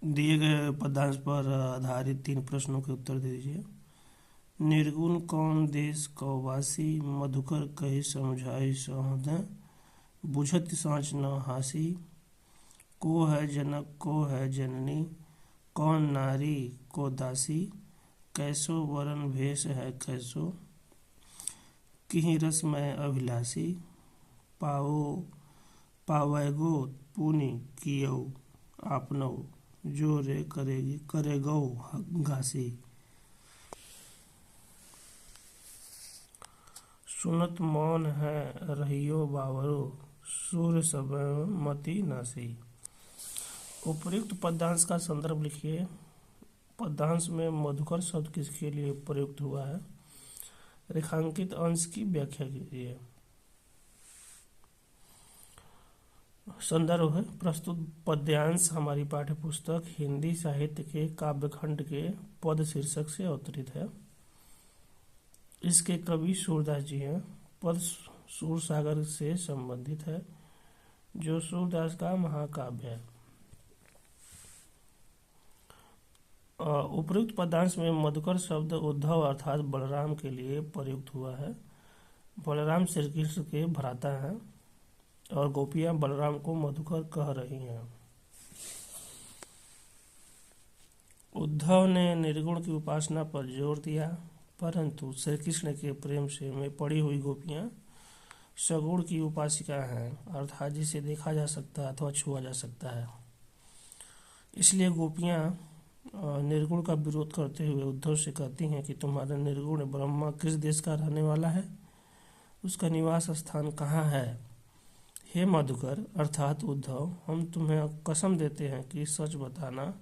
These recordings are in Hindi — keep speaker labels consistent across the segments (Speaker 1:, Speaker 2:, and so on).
Speaker 1: दिए गए पदांश पर आधारित 3 प्रश्नों के उत्तर दे दीजिए। निर्गुण कौन देश कौ वासी, मधुकर कहि समझाई सहृदय, बुझत साँच न हासी। को है जनक को है जननी, कौन नारी को दासी। कैसो वरन भेष है कैसो, किहि रस मैं अभिलाषी। पाओ पावैगो पुनि कियो आपनौ, जो रे करेगी करेगौ घासी। सुनत मौन है रहियो बावरो, सूर्य सब मति नासी। उपर्युक्त पद्यांश का संदर्भ लिखिए। पद्यांश में मधुकर शब्द किसके लिए प्रयुक्त हुआ है? रेखांकित अंश की व्याख्या कीजिए। संदर्भ है प्रस्तुत पद्यांश हमारी पाठ्य पुस्तक हिंदी साहित्य के काव्यखंड के पद शीर्षक से अवतरित है। इसके कवि सूरदास जी हैं। पद सूरसागर से संबंधित है, जो सूरदास का महाकाव्य है। उपयुक्त पद्यांश में मधुकर शब्द उद्धव अर्थात बलराम के लिए प्रयुक्त हुआ है। बलराम श्री कृष्ण के भ्राता हैं और गोपियां बलराम को मधुकर कह रही हैं। उद्धव ने निर्गुण की उपासना पर जोर दिया, परंतु श्री कृष्ण के प्रेम से में पड़ी हुई गोपियां सगुण की उपासिका हैं, अर्थात जिसे देखा जा सकता है अथवा छुआ जा सकता है। इसलिए गोपियां निर्गुण का विरोध करते हुए उद्धव से कहती हैं कि तुम्हारा निर्गुण ब्रह्मा किस देश का रहने वाला है, उसका निवास स्थान कहाँ है। हे मधुकर अर्थात उद्धव, हम तुम्हें कसम देते हैं कि सच बताना,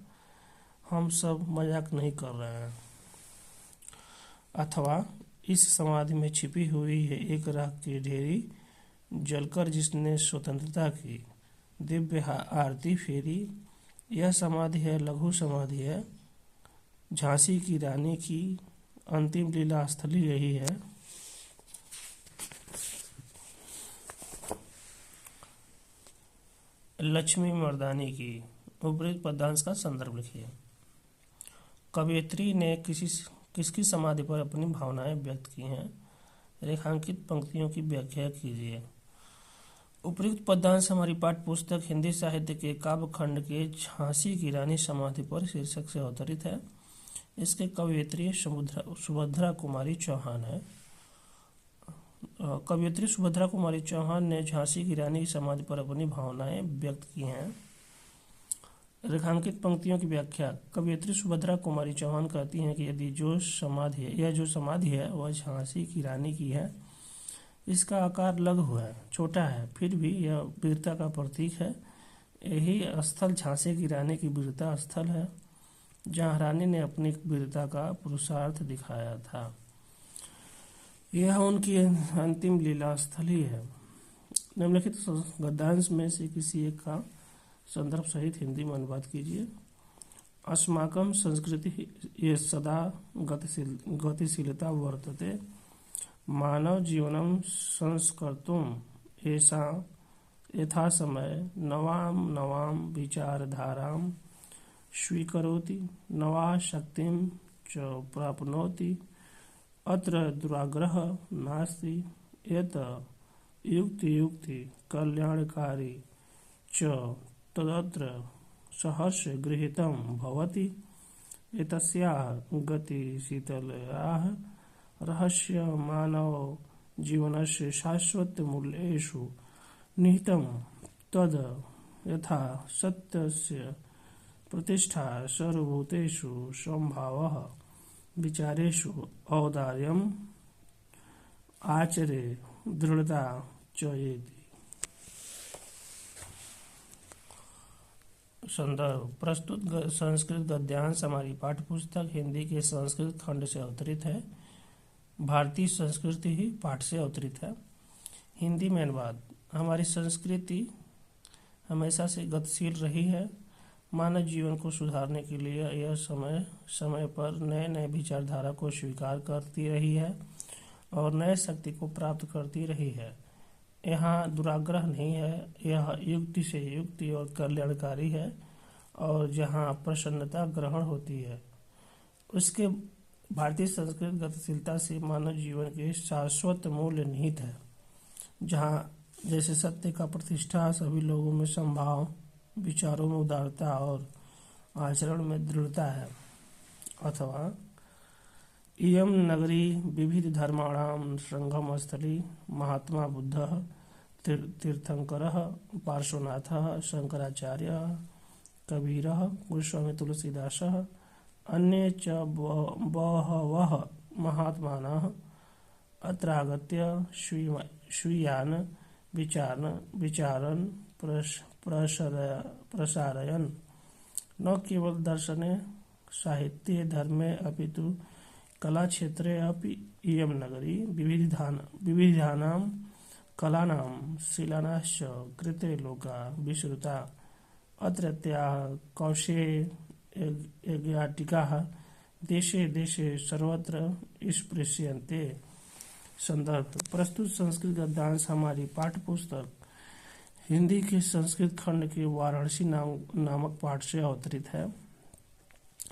Speaker 1: हम सब मजाक नहीं कर रहे हैं। अथवा इस समाधि में छिपी हुई है एक राख की ढेरी, जलकर जिसने स्वतंत्रता की दिव्य आरती फेरी। यह समाधि है लघु समाधि है, झांसी की रानी की अंतिम लीला स्थली यही है। लक्ष्मी मर्दानी की। उपयुक्त पद्यांश का संदर्भ लिखिए। कवयित्री ने किसकी समाधि पर अपनी भावनाएं व्यक्त की हैं? रेखांकित पंक्तियों की व्याख्या कीजिए। उपयुक्त पद्यांश हमारी पाठ्य पुस्तक हिंदी साहित्य के काव्यखंड के झांसी की रानी समाधि पर शीर्षक से अवतरित है। इसके कवयित्री सुभद्रा कुमारी चौहान है। कवयित्री सुभद्रा कुमारी चौहान ने झांसी की रानी की समाधि पर अपनी भावनाएं व्यक्त की हैं। रेखांकित पंक्तियों की व्याख्या। कवयित्री सुभद्रा कुमारी चौहान कहती हैं कि यदि जो समाधि है वह झांसी की रानी की है, इसका आकार लघु है, छोटा है, फिर भी यह वीरता का प्रतीक है। यही स्थल झांसी की रानी की वीरता स्थल है, जहाँ रानी ने अपनी वीरता का पुरुषार्थ दिखाया था। यह उनकी अंतिम लीला स्थली है। निम्नलिखित गद्यांश में से किसी एक का संदर्भ सहित हिंदी में अनुवाद कीजिए। अस्माकं संस्कृति ये सदा गतिशीलता वर्तते, मानव जीवनं संस्कर्तुं यथा समय नवां विचारधारां स्वीकरोति, नवा शक्तिं च प्राप्नोति। अत्र दुराग्रह नास्ति, यत् युक्ति कल्याणकारी च तदत्र सहर्ष गृहीतं भवति। एतस्याः गतिशीतलायाः रहस्य मानव जीवनस्य शाश्वत मूल्येषु निहितं। तद् यथा सत्यस्य प्रतिष्ठा सर्वभूतेषु समभावः, विचारेषु औदार्यम्, आचरे दृढ़ता चेति। संदर्भ। प्रस्तुत संस्कृत गद्यांश हमारी पाठ्यपुस्तक हिंदी के संस्कृत खंड से अवतरित है। भारतीय संस्कृति ही पाठ से अवतरित है। हिंदी में अनुवाद। हमारी संस्कृति हमेशा से गतिशील रही है। मानव जीवन को सुधारने के लिए यह समय समय पर नए नए विचारधारा को स्वीकार करती रही है और नए शक्ति को प्राप्त करती रही है। यहाँ दुराग्रह नहीं है, यह युक्ति से युक्ति और कल्याणकारी है और जहाँ प्रसन्नता ग्रहण होती है। उसके भारतीय संस्कृत गतिशीलता से मानव जीवन के शाश्वत मूल्य निहित है, जहाँ जैसे सत्य का प्रतिष्ठा, सभी लोगों में समभाव, विचारों में उदारता और आचरण में दृढ़ता है। अथवा इयं नगरी विविध धर्माणां संगम स्थली महात्मा बुद्धः तीर्थंकरः पार्श्वनाथः शंकराचार्यः कबीरः गोस्वामी तुलसीदासः अन्ये च बहवः महात्मानः अत्रागत्य स्वीयान् विचारान् प्रसारयन् न केवल दर्शने साहित्ये धर्मे अपितु कलाक्षेत्रे अपि इयं नगरी विविधानां कलानां शीलानाश्च कृते लोका विश्रुता अत्रत्याः कौशेयज्ञाटिकाः देशे देशे सर्वत्र स्पृश्यन्ते। संदर्भ: प्रस्तुत संस्कृत गद्यांश हमारी पाठ्य पुस्तक हिंदी के संस्कृत खंड के वाराणसी नामक पाठ से अवतरित है।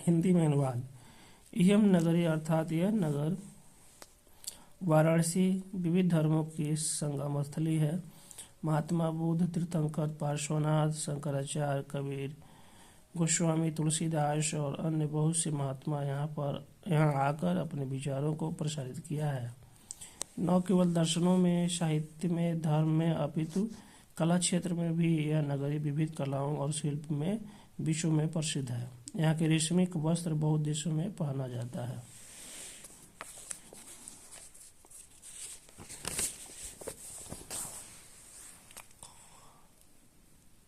Speaker 1: हिंदी में अनुवाद: इयं नगरी अर्थात यह नगर वाराणसी विविध धर्मों की संगम स्थली है। महात्मा बुद्ध, तीर्थंकर, पार्श्वनाथ, शंकराचार्य, कबीर, गोस्वामी तुलसीदास और अन्य बहुत से महात्मा यहाँ आकर अपने विचारों को प्रसारित किया है। न केवल दर्शनों में, साहित्य में, धर्म में अपितु कला क्षेत्र में भी यह नगरी विविध कलाओं और शिल्प में विश्व में प्रसिद्ध है। यहाँ के रेशमिक वस्त्र बहुत देशों में पहना जाता है।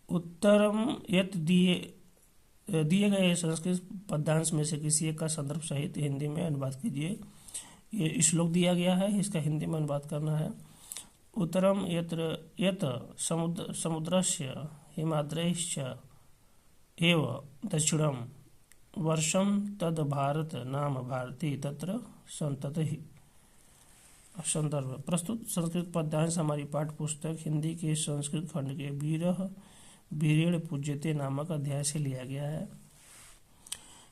Speaker 1: उत्तरम यत दिए गए संस्कृत पद्यांश में से किसी एक का संदर्भ सहित हिंदी में अनुवाद कीजिए। ये श्लोक दिया गया है, इसका हिंदी में अनुवाद करना है। उत्तरम यत समुद्रस्य हिमाद्रैश्च एव दक्षिणम वर्षम तद भारत नाम भारती तत्र संततिः। संदर्भ: प्रस्तुत संस्कृत पद्यांश हमारी पाठ्य पुस्तक हिंदी के संस्कृत खंड के वीरेण पूज्यते नामक अध्याय से लिया गया है।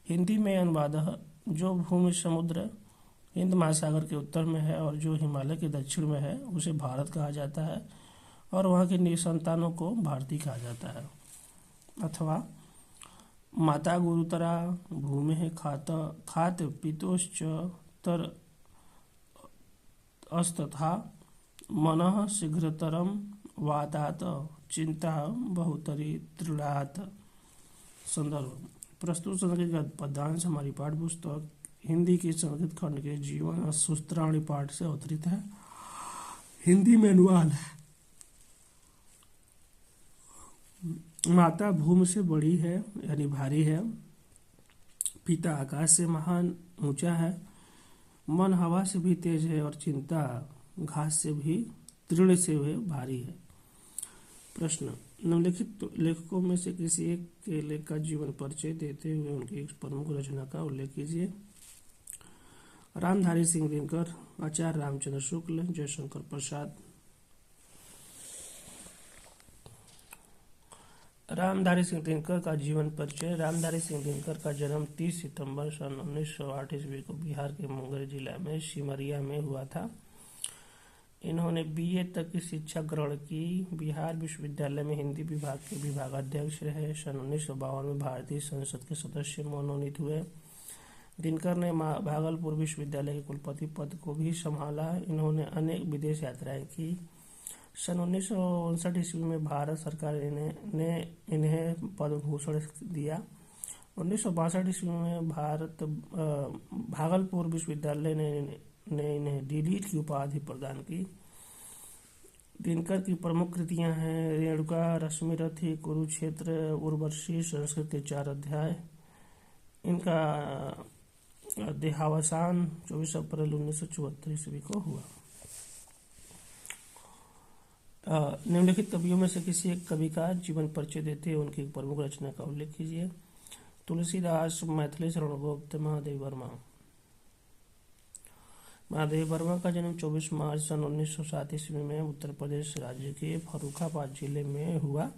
Speaker 1: हिंदी में अनुवाद: जो भूमि समुद्र हिंद महासागर के उत्तर में है और जो हिमालय के दक्षिण में है उसे भारत कहा जाता है और वहाँ की निसंतानों को भारती कहा जाता है। अथवा माता गुरुतरा भूमि खात पितोश्च तर अस्तथा मनः शीघ्रतरम वातात चिंता बहुतरी दृढ़ात। संदर्भ: प्रस्तुत संस्कृत पद्यांश हमारी पाठ्य पुस्तक हिंदी के संस्कृत खंड के जीवन सूत्रावली पाठ से अवतरित है। हिंदी में अनुवाद: माता भूमि से बड़ी है यानी भारी है, पिता आकाश से महान ऊंचा है, मन हवा से भी तेज है और चिंता घास से भी दृढ़ से हुए भारी है। प्रश्न: निम्नलिखित लेखकों में से किसी एक के लेख का जीवन परिचय देते हुए उनकी एक प्रमुख रचना का उल्लेख कीजिए। रामधारी सिंह दिनकर, आचार्य रामचंद्र शुक्ल, जयशंकर प्रसाद। रामधारी सिंह दिनकर का जीवन परिचय। रामधारी सिंह दिनकर का जन्म 30 सितंबर सन 1908 ईस्वी को बिहार के मुंगेर जिला में सिमरिया में हुआ था। इन्होंने बीए तक की शिक्षा ग्रहण की। बिहार विश्वविद्यालय में हिंदी विभाग के विभागाध्यक्ष रहे। सन 1952 में भारतीय संसद के सदस्य मनोनीत हुए। दिनकर ने भागलपुर विश्वविद्यालय के कुलपति पद को भी संभाला। इन्होंने अनेक विदेश यात्राएं की। सन 1959 ईस्वी में भारत सरकार ने इन्हें पद्म भूषण दिया। 1962 ईस्वी में भागलपुर विश्वविद्यालय ने इन्हें डीलिट की उपाधि प्रदान की। दिनकर की प्रमुख कृतियां हैं रेणुका, रश्मिरथी, कुरुक्षेत्र, उर्वशी, संस्कृत के 4 अध्याय। इनका देहावसान 24 अप्रैल 1974 ईस्वी को हुआ। निम्नलिखित कवियों में से किसी एक कवि का जीवन परिचय देते हुए उनकी एक प्रमुख रचना का उल्लेख कीजिए। तुलसीदास, मैथिली शरण गुप्त, महादेव वर्मा। महादेव वर्मा का जन्म 24 मार्च सन 1907 ईस्वी में उत्तर प्रदेश राज्य के फर्रुखाबाद जिले में हुआ।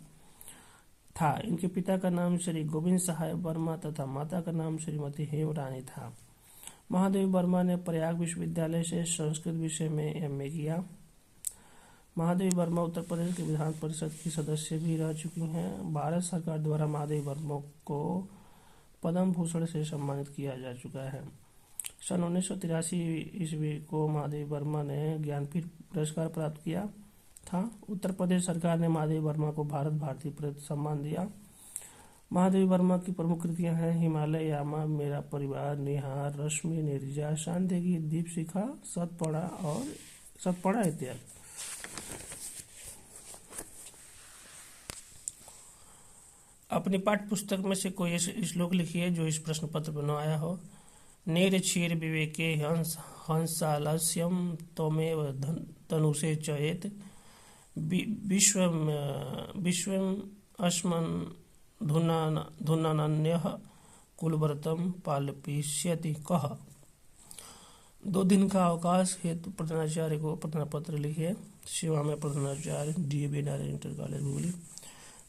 Speaker 1: था। इनके पिता का नाम श्री गोविंद सहाय वर्मा तथा माता का नाम श्रीमती हेम रानी था। महादेवी वर्मा ने प्रयाग विश्वविद्यालय से संस्कृत विषय में एमए किया। महादेवी वर्मा उत्तर प्रदेश के विधान परिषद की सदस्य भी रह चुकी हैं। भारत सरकार द्वारा महादेवी वर्मा को पद्म भूषण से सम्मानित किया जा चुका है। सन 1983 ईस्वी को महादेवी वर्मा ने ज्ञानपीठ पुरस्कार प्राप्त किया था। उत्तर प्रदेश सरकार ने महादेवी वर्मा को भारत भारती सम्मान दिया। महादेवी वर्मा की प्रमुख कृतियां हैं हिमालय यामा, मेरा परिवार, निहार, रश्मि, नीरजा, शांतिगी, दीपशिखा, सतपड़ा इत्यादि। अपनी पाठ्य पुस्तक में से कोई श्लोक लिखिए जो इस प्रश्न पत्र में न आया हो। निर्क्षीर विवेके हंसालस्यम त्वमेव तनुषे चयेत विश्वम अस्मन् धुनान्यः कुलव्रतम पालयिष्यति कः। 2 दिन का अवकाश हेतु प्रधानाचार्य को प्रश्न पत्र लिखिए। सेवा में प्रधानाचार्य DAV Narayan inter college Hooghly.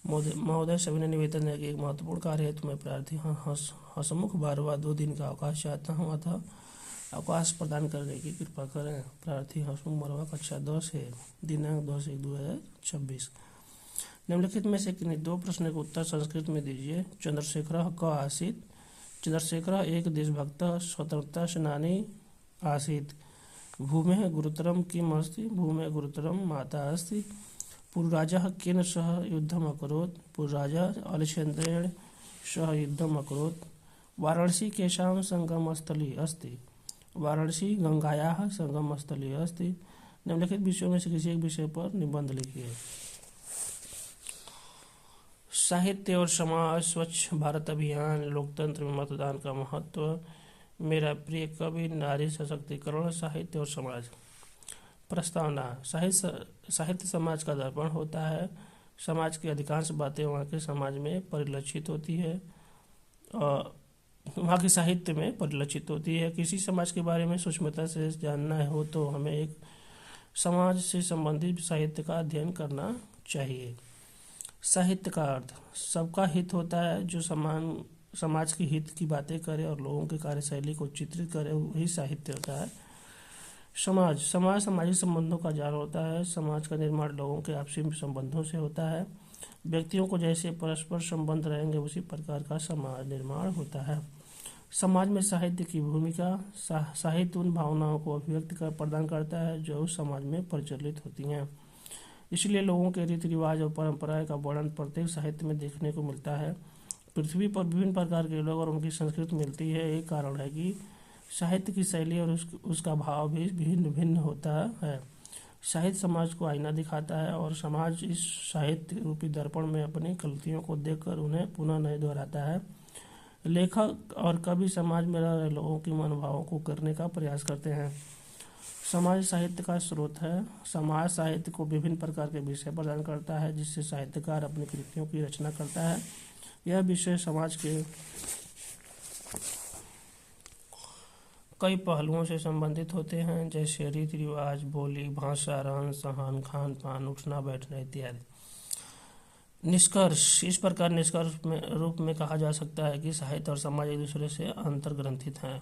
Speaker 1: महोदय, सभी ने निवेदन है कि एक महत्वपूर्ण कार्य हेतु मैं प्रार्थी हसमुख बारवा 2 दिन का अवकाश चाहता हूँ, अतः अवकाश प्रदान करने की कृपा करें। प्रार्थी हसमुख बारवा कक्षा 10 है, दिनांक 10/1/2026। निम्नलिखित में से किन्हीं 2 प्रश्न के उत्तर संस्कृत में दीजिए। चंद्रशेखर क आसीत्। चंद्रशेखर एक देशभक्त स्वतंत्रता सेनानी आसीत्। भूमेः गुरुतरं किम् अस्ति? भूमेः गुरुतरं माता अस्ति। पुरराजः केन सह युद्धम् अकरोत्? पुरराजः अलेक्जेंडरेण सह युद्धम् अकरोत्। वाराणसी केषां संगमस्थली अस्ति? वाराणसी गंगायाः संगमस्थली अस्ति। निम्नलिखित विषयों में से किसी एक विषय पर निबंध लिखिए। साहित्य और समाज, स्वच्छ भारत अभियान, लोकतंत्र में मतदान का महत्व, मेरा प्रिय कवि, नारी सशक्तिकरण, साहित्य और समाज। प्रस्तावना। साहित्य समाज का दर्पण होता है। समाज की अधिकांश बातें वहाँ के समाज में परिलक्षित होती है, वहाँ के साहित्य में परिलक्षित होती है। किसी समाज के बारे में सूक्ष्मता से जानना हो तो हमें एक समाज से संबंधित साहित्य का अध्ययन करना चाहिए। साहित्य का अर्थ सबका हित होता है, जो समाज के हित की बातें करे और लोगों की कार्यशैली को चित्रित करे, वही साहित्य होता है। समाज सामाजिक संबंधों का जाल होता है। समाज का निर्माण लोगों के आपसी संबंधों से होता है। व्यक्तियों को जैसे परस्पर संबंध रहेंगे उसी प्रकार का समाज निर्माण होता है। समाज में साहित्य की भूमिका। साहित्य उन भावनाओं को अभिव्यक्त प्रदान करता है जो उस समाज में प्रचलित होती हैं। इसलिए लोगों के रीति रिवाज और परंपराएं का वर्णन प्रत्येक साहित्य में देखने को मिलता है। पृथ्वी पर विभिन्न प्रकार के लोग और उनकी संस्कृति मिलती है। एक कारण है कि साहित्य की शैली और उसका भाव भी भिन्न भिन्न होता है। साहित्य समाज को आईना दिखाता है और समाज इस साहित्य रूपी दर्पण में अपनी गलतियों को देखकर उन्हें पुनः नहीं दोहराता है। लेखक और कवि समाज में रह रहे लोगों के मनोभावों को करने का प्रयास करते हैं। समाज साहित्य का स्रोत है। समाज साहित्य को विभिन्न प्रकार के विषय प्रदान करता है जिससे साहित्यकार अपनी कृतियों की रचना करता है। यह विषय समाज के कई पहलुओं से संबंधित होते हैं, जैसे रीति रिवाज, बोली, भाषा, रहन सहन, खान पान, उठना बैठना इत्यादि। निष्कर्ष। इस प्रकार निष्कर्ष में रूप में कहा जा सकता है कि साहित्य और समाज एक दूसरे से अंतर्ग्रंथित हैं।